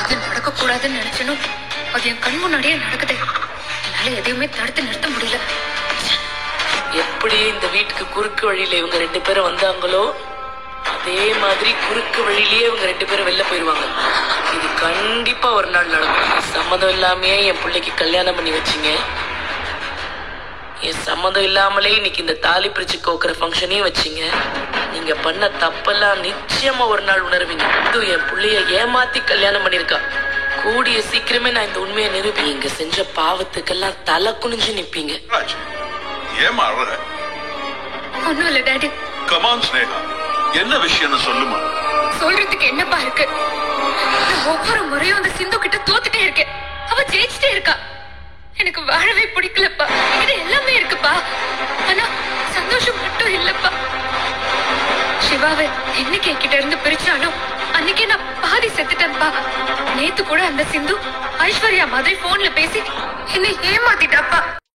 இது நடக்க கூடாதுன்னு நினைச்சனும் அது என் கண் முன்னாடியே நடக்குது. என்னால எதையுமே தடுத்து நிறுத்த முடியல. எப்படி இந்த வீட்டுக்கு குறுக்கு வழியில இவங்க 2 பேரும் வந்தாங்களோ அதே மாதிரி குறுக்கு வழியிலேயே இவங்க 2 பேரும் வெளில போயிருவாங்க. இது கண்டிப்பா ஒரு நாள் நடக்கும். சம்மதம் இல்லாமயே என் பிள்ளைக்கு கல்யாணம் பண்ணி வச்சீங்க. என் சம்மதம் இல்லாமலே இன்னைக்கு இந்த தாலி பிரிச்சு கோக்குற ஃபங்க்ஷனையும் வச்சீங்க. நீங்க பண்ண தப்பெல்லாம் நிச்சயமா ஒரு நாள் உணர்வீங்க. இது என் பிள்ளைய ஏமாத்தி கல்யாணம் பண்ணிருக்கா. கூடிய சீக்கிரமே நான் இந்த உண்மையை நிரூபி. இங்க செஞ்ச பாவத்துக்கெல்லாம் தலை குனிஞ்சு நிப்பீங்க. ஏமா அழற? ஒண்ணும் இல்ல டாடி. கமான் ஸ்னேகா, என்ன விஷயம்னு சொல்லுமா. சொல்றதுக்கு என்னப்பா இருக்கு? நான் ஒவ்வொரு முறையும் அந்த சிந்து கிட்ட தோத்துட்டே இருக்கேன். அவ ஜெயிச்சுட்டே இருக்கா. எனக்கு வாழவே பிடிக்கலப்பா. இது எல்லாமே இருக்குப்பா, ஆனா சந்தோஷம் மட்டும் இல்லப்பா. சிவாவை என்னைக்கு என்கிட்ட இருந்து பிரிச்சானோ அன்னைக்கே நான் பாதி செத்துட்டேன்ப்பா. நேத்து கூட அந்த சிந்து ஐஸ்வர்யா மாதிரி போன்ல பேசி என்னை ஏமாத்திட்டாப்பா.